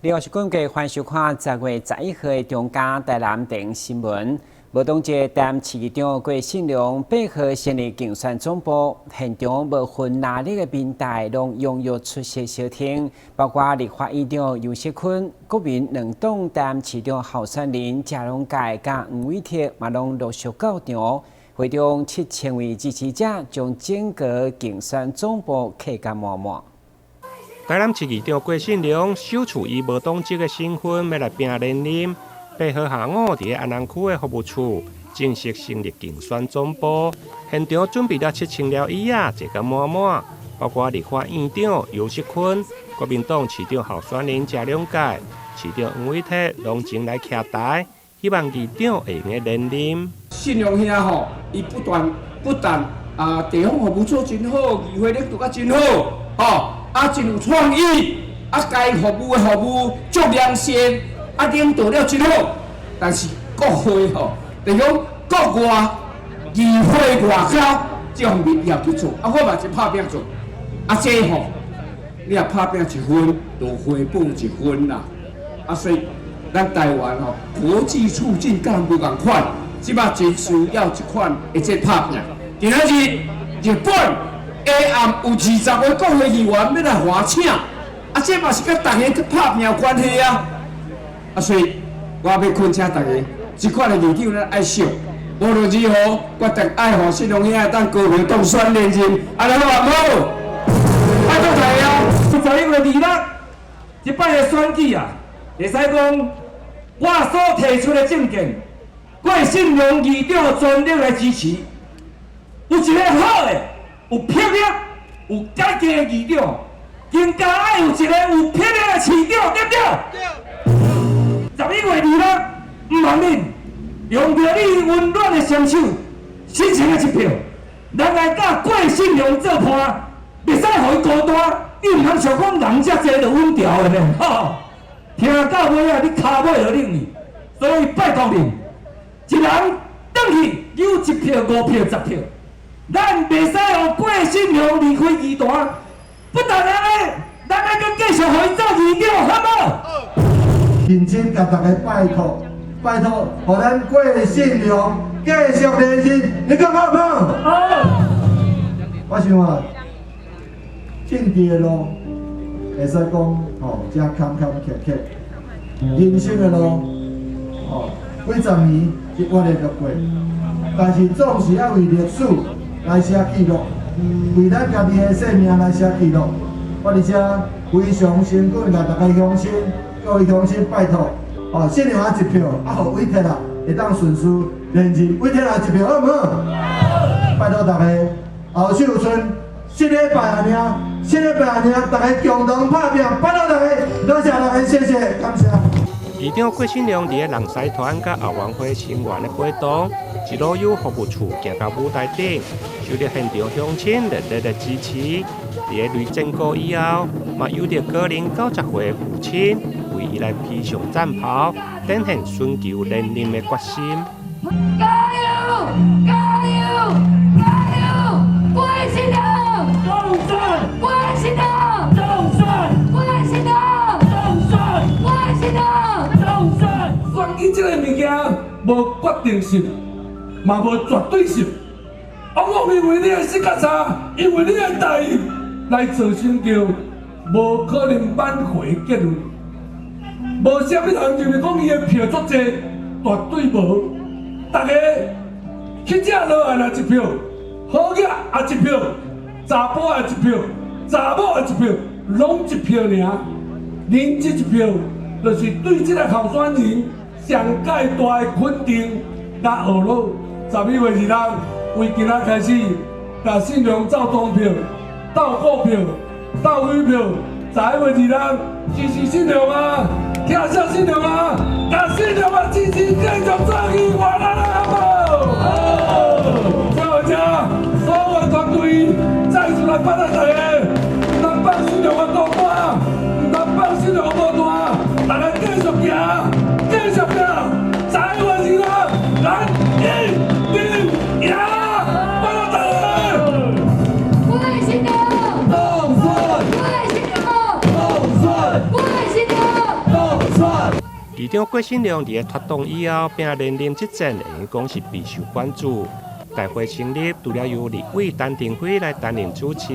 你好，是观众欢迎收看10月11号的中嘉台南电新闻。无当届担市议长郭信良8号成立竞选总部，现场无分哪里的民代拢踊跃出席收听，包括立法院长游锡堃、国民两党担市长候选人谢龙介甲黄伟哲嘛拢陆续到场。会中7000位支持者将整个竞选总部客甲满满。台南市议长郭信良首次以无党籍的身份要来拼连任，8号下午伫安南区的服务处正式成立竞选总部，现场准备了7000条椅仔，坐甲满满，包括立法院长游锡堃、国民党市长候选人谢龙介、市长黄伟哲拢前来徛台，希望议长会用连任。信良兄吼，伊不但地方服务做真好，议会领导甲真好，真有创意，该服务的服务足良善，领导了真好。但是国会地方国外议会外口这方面也不做，我嘛是拍拼做，这你也拍拼1分，就回报1分啦。所以咱台湾国际促进干不共款。即摆真需要一款会这拍拼。今仔日日本下暗有20位国会议员要来华请，这嘛是甲大家去拍拼有关系啊。所以我要恳请大家，即款的议长咱爱惜，无论如何，决定爱互信良兄当高票当选连任，安尼好啊无？拜托大家，11月26日，即摆的选举啊，会使讲我所提出的政见。郭信良议长全力来支持，有一个好的、有魄力、有改革的议长，更加爱有一个有魄力的市长，对不对？11月26日，毋茫恁用着你温暖的双手，辛勤的一票，咱来甲郭信良做伴，袂使互伊孤单，你毋通想讲人遮济就稳调的呢，听到尾啊，你骹尾就冷去，所以拜托恁。一人转去有1票、5票、10票，咱袂使让郭信良离开议坛，不但安尼，咱还阁继续互伊做议长，好无？认真甲大家拜托，互咱郭信良继续连任，你讲好唔好？好。我想啊，政治的路会使讲遮坎坎坷坷，人生的路几十年。一我哋就过，但是总是要为历史来写记录，为咱家己的生命来写记录。我伫遮非常诚恳甲大家乡亲、各位乡亲拜托，信良1票，互伟哲会当顺势连任，伟哲1票好唔好？拜托大家，后手村7礼拜啊尔，大家共同拍拼，拜托大家，多谢大家，谢谢，感谢。议长郭信良伫个人狮团甲后援会成员的陪同，一路由服务处行到舞台顶，受到现场乡亲热烈的支持。伫个雷震过以后，嘛有着高龄90岁的父亲为伊来披上战袍，展现寻求连任的决心。加油！加油！加油！郭信良！当选！郭信良！当选！郭信良！当选！郭信良！选举这个物件无决定性，嘛无绝对性。我认为你的死较差，因为你的代来造成着无可能挽回结论。无啥物人就是讲伊的票足济，绝对无。大家去遮落来1票，好囝1票，查甫1票，查某1票，拢1票尔。恁这1票，就是对这个候选人上界大的肯定甲贺乐。11月2日，为今仔开始，甲信良走党票、斗股票、斗飞票。11月2日，支持信良啊！听声信良啊！甲信良啊！支持继续做议员啊！好无？所以所有团队再次来拜托大家，唔通放信良的孤单，唔通放信良的孤单，大家继续行，继续行。11月2日，咱一定赢！拜托大家。郭信良！当选！郭信良！当选！郭信良！议长郭信良伫个活动以后，并连任执政，会用讲是备受关注。大会成立，除了由立委陈廷辉来担任主持，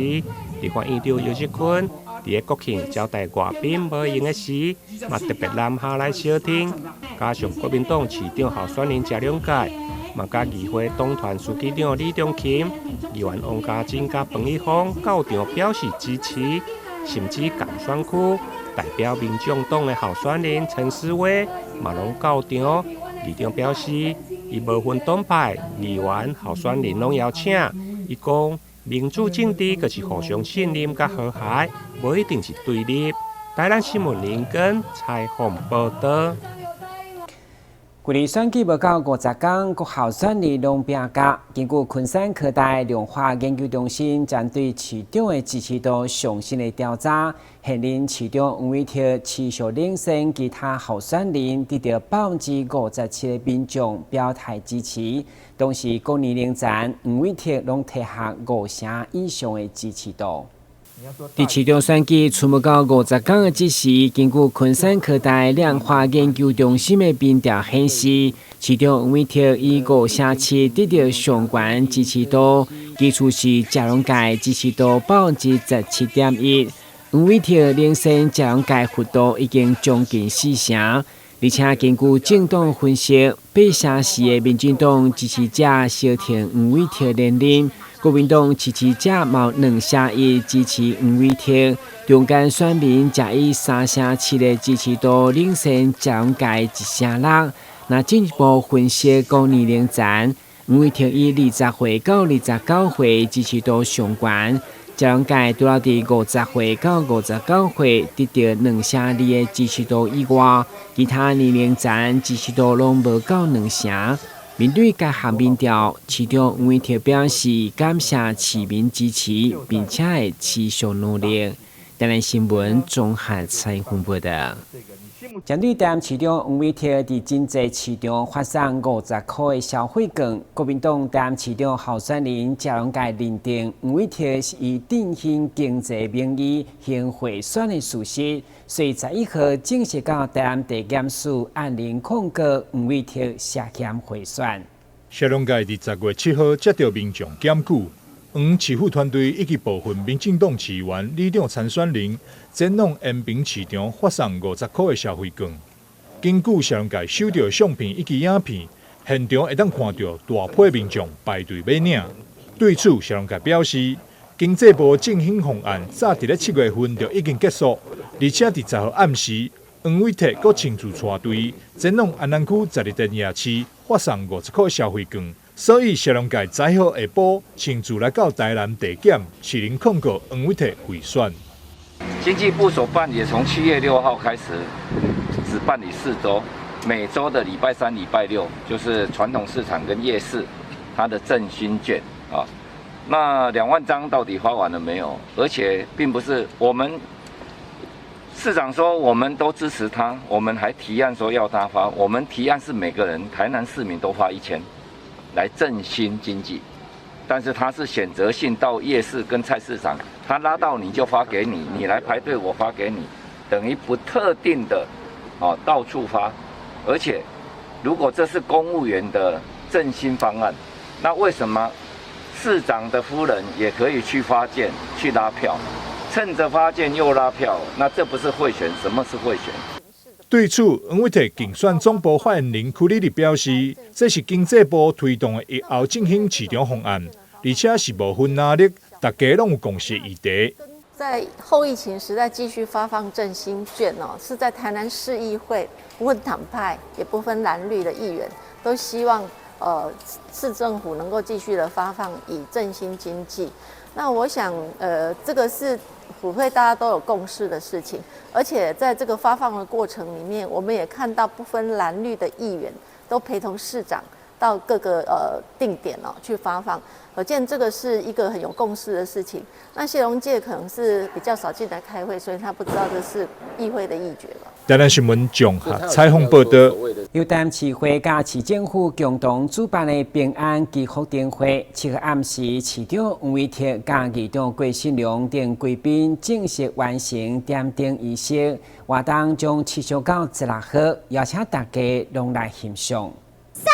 立法院长尤锡坤伫个国庆招待外宾无用的时，嘛特别南下来小听。加上国民党市长候选人谢龙介，嘛甲议会党团书记长李中琴、议员王家珍甲彭一峰到场表示支持，甚至港选区代表民众党的候选人陈思伟嘛拢到场。议长表示，伊无分党派、议员、候选人拢邀请。伊讲，民主政治就是互相信任甲和谐，无一定是对立。台南新闻林根采访报道。距离选举无到50天，各候选人拢拼甲。根据昆山科大量化研究中心针对市长的支持度上新的调查，现任市长黄伟哲持续领先其他候选人，得到57%的民众表态支持。同时，各年龄层黄伟哲拢摕下5成以上的支持度。伫市长选举出没到50天的即时，根据昆山科大量化研究中心的民调显示，市长黄伟哲以5.7%得到上悬支持度，其次是谢龙介支持度17.1%。黄伟哲领先谢龙介幅度已经将近4成，而且根据政党分析，8成4的民进党支持者小挺黄伟哲连任。国民党支持者毛2成1支持黄伟哲，中间选民则以3成7的支持度领先谢龙介1成6。那进一步分析各年龄层，黄伟哲以20岁到29岁支持度上悬，谢龙介除了伫50岁到59岁得到2成2的支持度以外，其他年龄层支持度拢无到2成。面对该项民调，市长黄伟哲表示感谢市民支持，并且会持续努力。台南新闻综合采访报道。针对台南市长黄伟哲伫经济市场发送50块的消费券，国民党台南市长候选人谢龙介认定黄伟哲是以振兴经济名义行贿选的事实，所以11号正式到台南地检署按铃控告黄伟哲涉嫌贿选。谢龙介伫10月7号接到民众检举，黄市府团队以及部分民进党市员、里长参选人前往延平市场发送50块的消费券。根据谢龙介收到的相片以及影片，现场会当看到大批民众排队买领。对此，谢龙介表示，经济部振兴方案早伫咧7月份就已经结束，而且伫10号暗时，黄伟哲阁亲自带队前往安南区12店夜市发送50块消费券。所以，谢龙介10号下晡亲自来到台南地检，起灵控告黄伟哲贿选。经济部所办也从7月6号开始，只办理4周，每周的礼拜3、礼拜6，就是传统市场跟夜市，它的振兴券啊。那2万张到底发完了没有？而且并不是我们市长说我们都支持他，我们还提案说要他发，我们提案是每个人台南市民都发1000。来振兴经济，但是他是选择性到夜市跟菜市场，他拉到你就发给你，你来排队我发给你，等于不特定的，到处发。而且，如果这是公务员的振兴方案，那为什么市长的夫人也可以去发件去拉票，趁着发件又拉票？那这不是贿选？什么是贿选？对此，黄伟哲竞选总部发言人邱丽丽表示，这是经济部推动的疫后振兴市场方案，而且是无分哪力，大家拢有共识议题。在后疫情时代继续发放振兴券是在台南市议会不分党派也不分蓝绿的议员，都希望市政府能够继续的发放，以振兴经济。那我想这个是普遍大家都有共识的事情，而且在这个发放的过程里面，我们也看到不分蓝绿的议员都陪同市长到各个定点去发放，可见这个是一个很有共识的事情。那谢龙介可能是比较少进来开会，所以他不知道这是议会的议决了。台南新闻综合采访报道。由台南市会甲市政府共同主办的平安祈福灯会，7号暗时，市长黄伟哲甲议长郭信良等贵宾正式完成点灯仪式，活动将持续到16号，邀请大家拢来欣赏。3、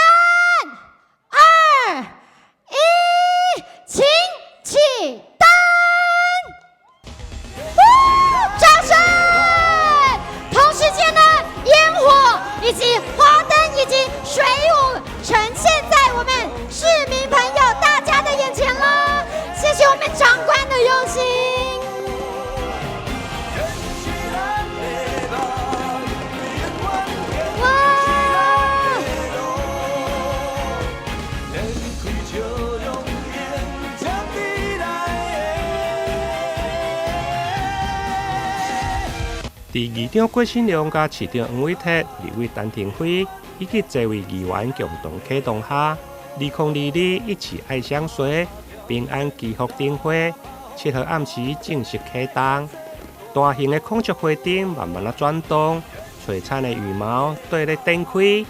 2、1，请启灯！掌声！同时间呢，烟火以及花灯以及水舞呈现在我们市民朋友大家的眼前了。谢谢我们长官的用心。议长郭信良甲市长黄伟哲、立委陈廷辉以及多位议员共同启动下，2022一起爱相随平安祈福灯会7号暗时正式启动。大型的孔雀花灯慢慢转动，璀璨的羽毛对咧展开。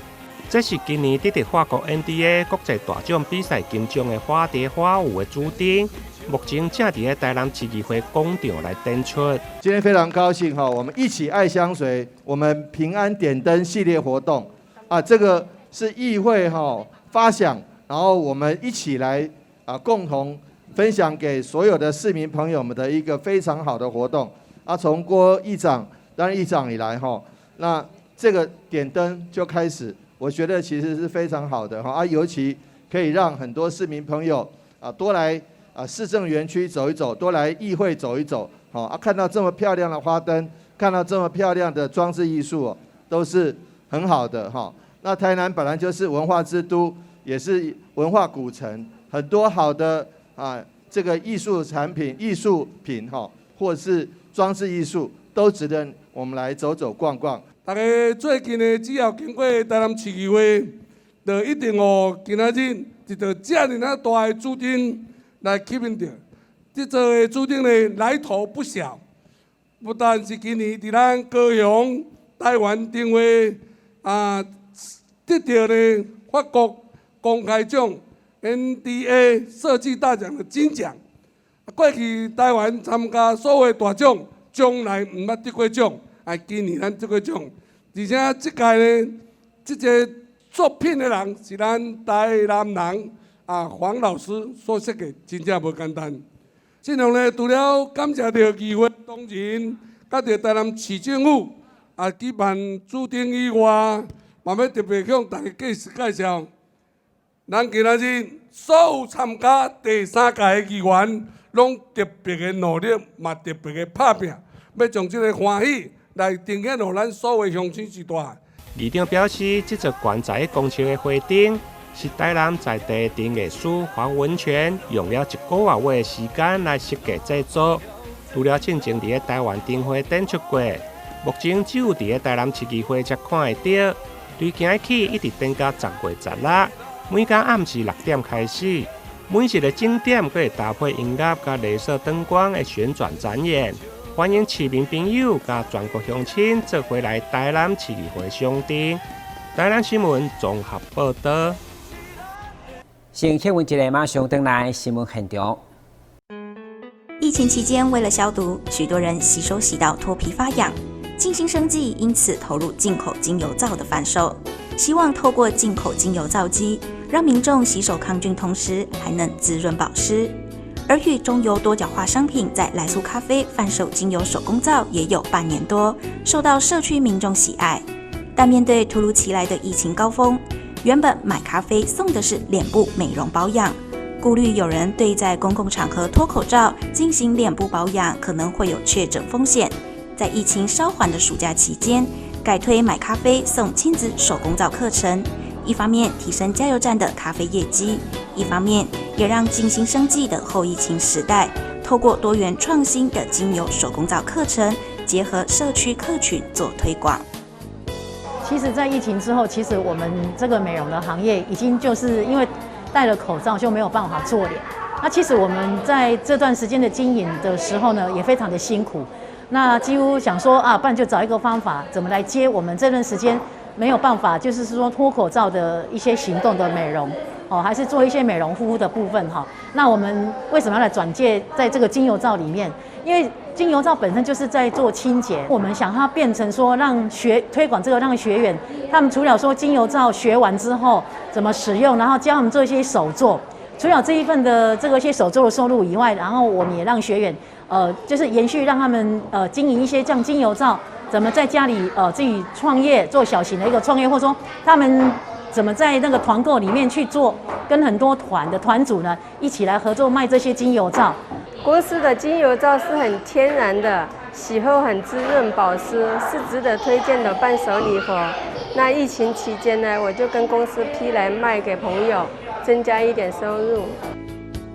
这是今年得法国 NDA 国际大奖比赛金奖的花蝶花舞的主灯。目前正伫台南市议会广场来展出。今天非常高兴哈，我们一起爱相随，我们平安点灯系列活动啊，这个是议会发想，然后我们一起来共同分享给所有的市民朋友们的一个非常好的活动啊。从郭议长担任议长以来那这个点灯就开始，我觉得其实是非常好的尤其可以让很多市民朋友多来。市政园区走一走，多来议会走一走，看到这么漂亮的花灯，看到这么漂亮的装置艺术，都是很好的那台南本来就是文化之都，也是文化古城，很多好的这个艺术产品、艺术品或是装置艺术，都值得我们来走走逛逛。大家最近呢，只要经过台南市议会，就一定今仔日一道这么大的主灯。来吸引到，这座的注定呢来头不小，不但是今年伫咱高雄台湾灯会得到呢法国公开奖 NDA 设计大奖的金奖，过去台湾参加所有大奖，从来唔捌得过奖，今年咱得过奖，而且这届呢，这个作品的人是咱台南人。黄老师所设计真正无简单。这样呢，除了感谢到议会同仁，甲到台南市政府举办主灯以外，嘛要特别向大家介绍，咱今仔日所有参加第3届的议员，拢特别的努力，嘛特别的拍拼，要将这个欢喜来呈现予咱所有乡亲时代。议长表示，这座悬在公车的花灯。是台南在地灯艺术黄文泉用了1个月尾的时间来设计制作，除了进前伫台湾灯会展出过，目前只有伫台南市议会才看会到。对今日起一直展到10月16日，每天暗时6点开始，每一个景点佫会搭配音乐甲镭射灯光的旋转展演，欢迎市民朋友甲全国乡亲做回来台南市议会上灯。台南新闻综合报道。先听闻一个马上登来新闻现场。疫情期间，为了消毒，许多人洗手洗到脱皮发痒。静心生技因此投入进口精油皂的贩售，希望透过进口精油皂机，让民众洗手抗菌，同时还能滋润保湿。而与中油多角化商品在来苏咖啡贩售精油手工皂也有半年多，受到社区民众喜爱。但面对突如其来的疫情高峰，原本买咖啡送的是脸部美容保养，顾虑有人对在公共场合脱口罩进行脸部保养可能会有确诊风险，在疫情稍缓的暑假期间，改推买咖啡送亲子手工皂课程，一方面提升加油站的咖啡业绩，一方面也让静心生技的后疫情时代，透过多元创新的精油手工皂课程，结合社区客群做推广。其实，在疫情之后，其实我们这个美容的行业已经就是因为戴了口罩就没有办法做脸。那其实我们在这段时间的经营的时候呢，也非常的辛苦。那几乎想说不然就找一个方法，怎么来接我们这段时间没有办法，就是说脱口罩的一些行动的美容。还是做一些美容护肤的部分哈。那我们为什么要来转介在这个精油皂里面？因为精油皂本身就是在做清洁，我们想它变成说推广这个，让学员他们除了说精油皂学完之后怎么使用，然后教他们做一些手作，除了这一份的这个一些手作的收入以外，然后我们也让学员就是延续让他们经营一些这样精油皂，怎么在家里自己创业做小型的一个创业，或者说他们怎么在那个团购里面去做，跟很多团的团主呢一起来合作卖这些精油皂。公司的精油皂是很天然的，洗后很滋润保湿，是值得推荐的伴手礼盒。那疫情期间呢，我就跟公司批来卖给朋友，增加一点收入。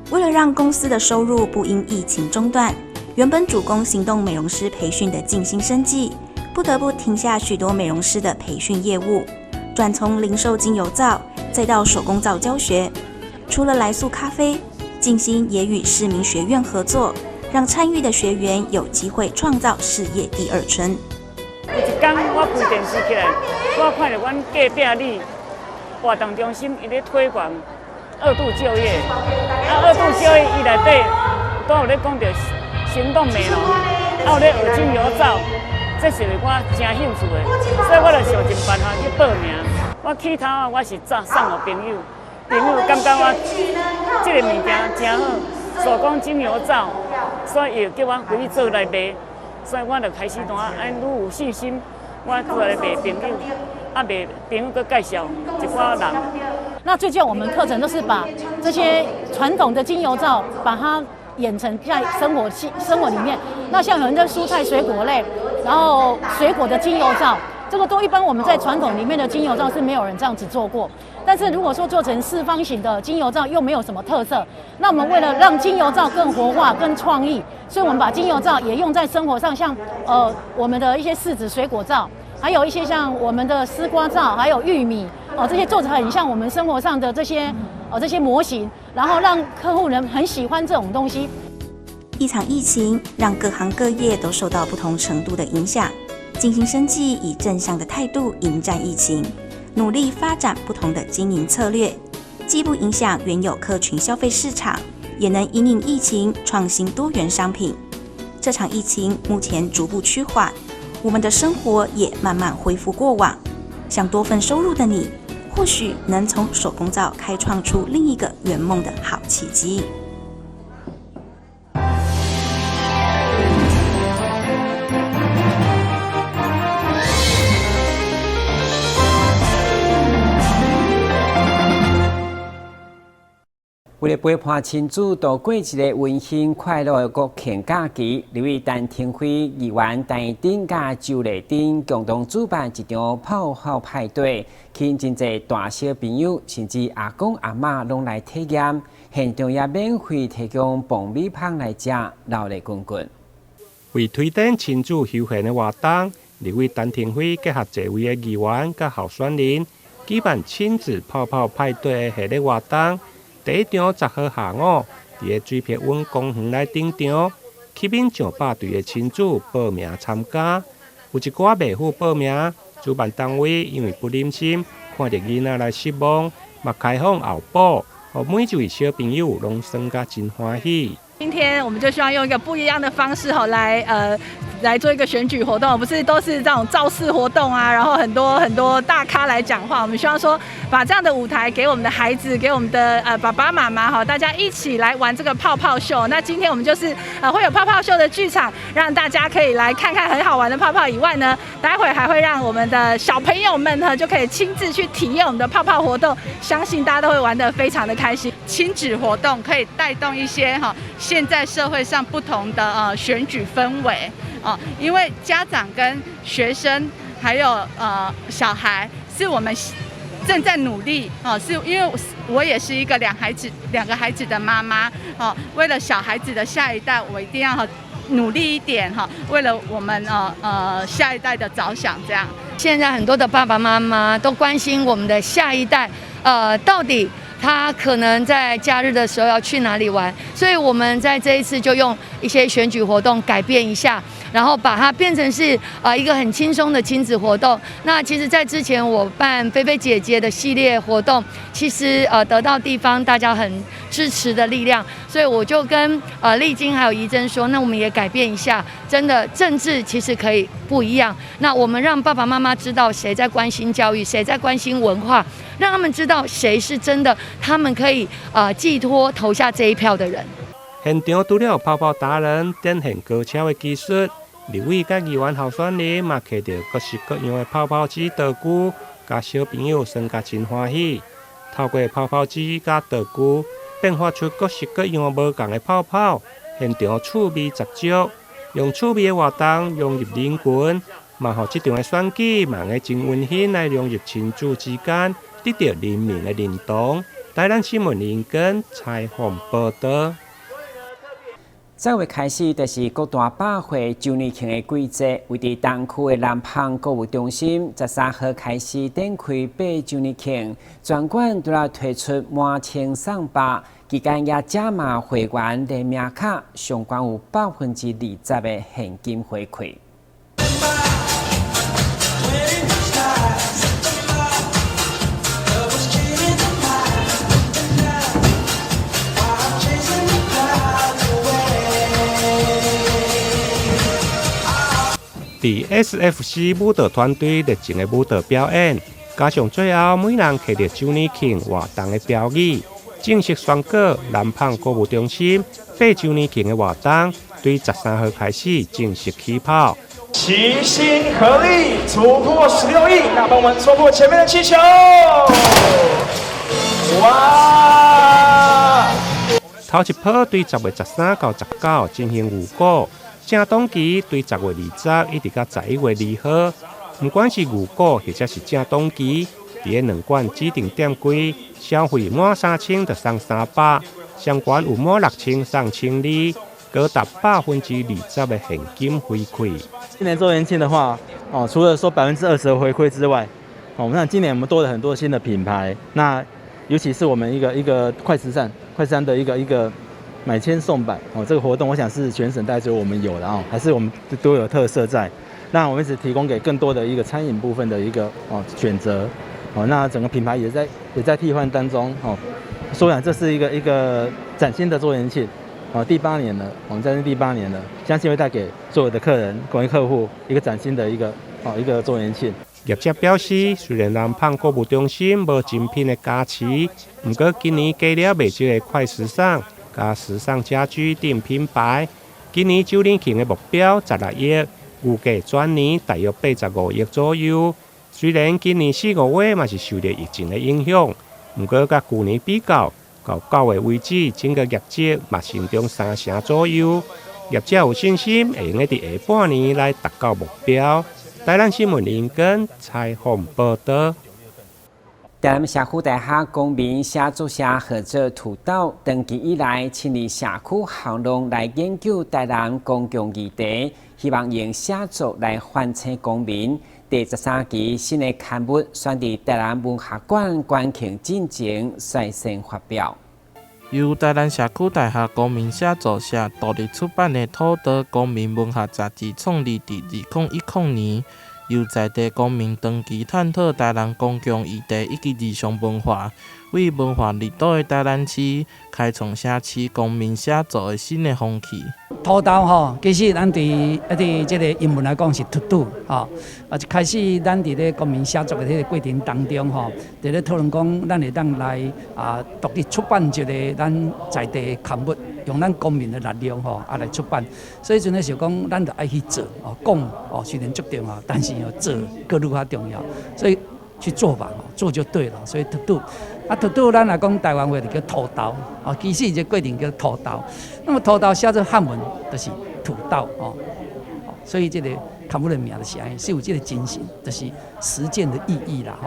为了让公司的收入不因疫情中断，原本主攻行动美容师培训的静心生技，不得不停下许多美容师的培训业务，转从零售精油皂，再到手工皂教学。除了来素咖啡，静心也与市民学院合作，让参与的学员有机会创造事业第二春。有一天我开电视起来，我看到阮隔壁里活动中心伊咧推广二度就业，二度就业伊内底都有咧讲到行动美容，有咧学精油皂，这是我真兴趣的，所以我就想尽办法去报名。我起头我是送互朋友，朋友感觉我这个物件真好，手工精油皂，所以伊叫我回去做来卖，所以我就开始愈有信心，我做来卖朋友，卖朋友佮介绍一寡人。那最近我们课程都是把这些传统的精油皂，把它演成在生活里面。那像有人的蔬菜水果类，然后水果的精油皂，这个都一般我们在传统里面的精油皂是没有人这样子做过。但是如果说做成四方形的精油皂，又没有什么特色，那我们为了让精油皂更活化、更创意，所以我们把精油皂也用在生活上，像我们的一些柿子水果皂，还有一些像我们的丝瓜皂，还有玉米这些做得很像我们生活上的这些模型，然后让客户人很喜欢这种东西。一场疫情让各行各业都受到不同程度的影响，静心生技以正向的态度迎战疫情，努力发展不同的经营策略，既不影响原有客群消费市场，也能因应疫情创新多元商品。这场疫情目前逐步趋缓，我们的生活也慢慢恢复过往。想多份收入的你，或许能从手工皂开创出另一个圆梦的好契机。为了陪伴亲子度过一个温馨快乐的国庆假期，立委陈廷辉议员陈丁甲周丽丁共同主办一场炮炮派对，吸引真侪大小朋友甚至阿公阿嬷拢来体验，现场也免费提供爆米香来食，热闹滚滚。为推展亲子休闲的活动，立委陈廷辉结合侪位的议员甲候选人，举办亲子泡泡派对的系列活动。第一场10号下午，伫个水碧温公园内顶场，吸引上百队的亲子报名参加。有一寡未赴报名，主办单位因为不忍心看着囡仔来失望，嘛开放候补，互每一位小朋友拢算甲真欢喜。今天我们就希望用一个不一样的方式来做一个选举活动，不是都是这种造势活动啊，然后很多大咖来讲话。我们希望说把这样的舞台给我们的孩子，给我们的爸爸妈妈哈，大家一起来玩这个泡泡秀。那今天我们就是会有泡泡秀的剧场，让大家可以来看看很好玩的泡泡以外呢，待会还会让我们的小朋友们呢就可以亲自去体验我们的泡泡活动，相信大家都会玩得非常的开心。亲子活动可以带动一些现在社会上不同的选举氛围。因为家长跟学生还有小孩是我们正在努力是因为我也是一个两个孩子的妈妈为了小孩子的下一代，我一定要努力一点为了我们下一代的着想。这样，现在很多的爸爸妈妈都关心我们的下一代，到底他可能在假日的时候要去哪里玩，所以我们在这一次就用一些选举活动改变一下，然后把它变成是一个很轻松的亲子活动。那其实，在之前我办菲菲姐姐的系列活动，其实得到地方大家很支持的力量，所以我就跟丽晶还有怡珍说，那我们也改变一下，真的政治其实可以不一样。那我们让爸爸妈妈知道谁在关心教育，谁在关心文化，让他们知道谁是真的，他们可以寄托投下这一票的人。现场除了泡泡达人展现高超的技术，立委甲议员候选人嘛摕到各式各样的泡泡机道具，甲小朋友算甲真欢喜。透过泡泡机甲道具，变化出各式各样无同的泡泡，现场趣味十足，用趣味的活动融入人群，嘛互这场的选举嘛会真温馨来融入亲子之间，得到人民的认同。台南新闻林根采访报道。10月开始，就是国大百岁周年庆的季节，位伫东区的南旁购物中心，13号开始展开8周年庆，全馆都要推出满千送百，期间也加码会员联名卡，上关有20%的现金回馈。伫 SFC 舞蹈团队热情的舞蹈表演，加上最后每人摕着周年庆活动的标语，正式宣告南旁购物中心8周年庆的活动，对13号开始正式起跑。齐心合力突破16亿，那帮我们戳破前面的气球！哇！头一波对10月13到19进行预购。正档期对10月20一直到11月2号，不管是预购或者是正档期，伫个两馆指定店柜消费满3000就送300，相关有满6000送1200，高达20%的现金回馈。今年周年庆的话，除了说20%的回馈之外，那今年我们多了很多新的品牌，那尤其是我们一个快时尚的一个。买千送百这个活动，我想是全省大概只有我们有的还是我们都有特色在。那我们一直提供给更多的一个餐饮部分的一个选择那整个品牌也在替换当中所以这是一个崭新的周年庆第8年了，我们在这第8年了，相信会带给所有的客人、各位客户一个崭新的一个周年庆。业者表示，虽然南旁购物中心无精品的加持，不过今年加了卖这个快时尚。加时尚家居等品牌，今年周年庆的目标16亿，预计全年大约85亿左右。虽然今年4、5月嘛是受到疫情的影响，不过甲去年比较，到9月为止，整个业绩嘛成长3成左右。业者有信心会用伫下半年来达到目标。台南新闻林根采访报道。台南社区大学公民写作社合作辅导，长期以来成立社区行动来研究台南公共议题，希望用写作来唤醒公民。第13期新的刊物选伫台南文学馆馆庆进前率先发表。由台南社区大学公民写作社独立出版的《土德公民文学杂志》创立伫2010年。由在地公民长期探讨台南公共议题以及日常文化，为文化热岛的台南市开创社区公民写作的新的风气。土豆其实咱伫这个英文来讲是 to do 一开始咱伫咧公民写作的这个过程当中伫咧讨论讲，咱会当来独立出版一个咱在地刊物，用咱公民的力量来出版。所以阵咧想讲，咱就爱去做讲虽然足重要，但是做更愈较重要，所以去做吧，做就对了。所以 to do，to do 咱来讲台湾话就叫土豆其实这过程叫土豆。那么土豆写做汉文就是土豆所以这个刊物的名就是安尼，是有这个精神，就是实践的意义啦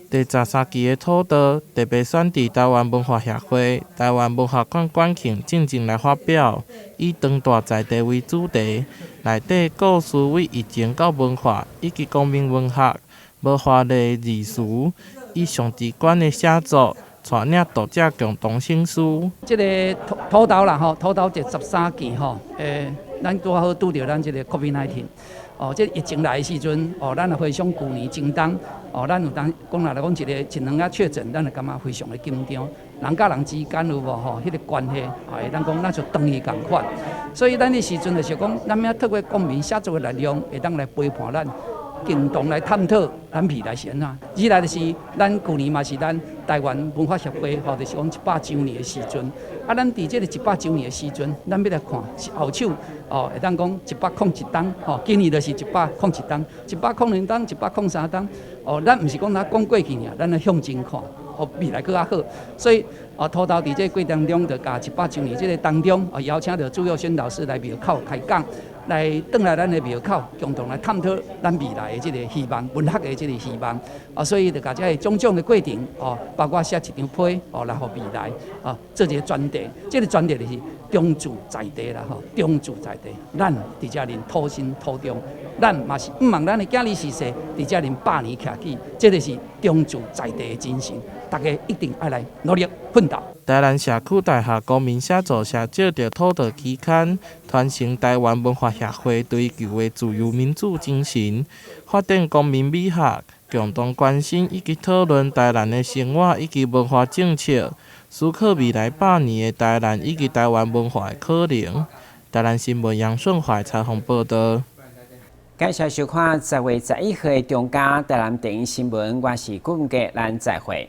第13期的土豆特别选伫台湾文化协会、台湾文学馆馆庆进前来发表，以当代在地为主题，内底故事为疫情到文化以及公民文学、无华丽字词，以上直观的写作，带领读者共同省思。这个土豆啦吼，土豆这13件吼，咱拄好拄着咱这个 COVID-19。这疫情来的时阵，咱也回想去年前冬，咱有当讲来讲一两个确诊，咱就感觉非常的紧张。人甲人之间有无迄个关系，会当讲咱就等于共款。所以咱的时阵就是讲，咱要透过公民写作的力量，会当来陪伴咱，共同来探讨咱未来是安怎。二来就是咱去年嘛是咱台湾文化协会就是讲100周年的时阵。咱伫这个100周年的时阵，咱要来看后手会当讲101档今年就是101档，102档，103档咱毋是讲讲过去尔，咱来向前看，未来更较好。所以土豆伫这过程中，就甲100周年这个当中，邀请到主要宣导师来庙口开讲，来转来咱的庙口，共同来探讨咱未来的这个希望，文学的这个希望。所以就甲这种种的过程包括写一张批来互未来做一个专题。这个专题就是中住在地啦中住在地，咱伫遮人土生土长，咱嘛是毋望咱的囝儿逝世伫遮人100年徛起，这就是中住在地的精神。大家一定要来努力奋斗。台南社区大学公民写作社借着土地期刊，传承台湾文化协会追求的自由民主精神，发展公民美学，共同关心以及讨论台南的生活以及文化政策，思考未来100年的台南以及台湾文化的可能。台南新闻杨顺怀采访报道。感谢收看10月11号的中嘉台南电影新闻，我是顾文杰，咱再会。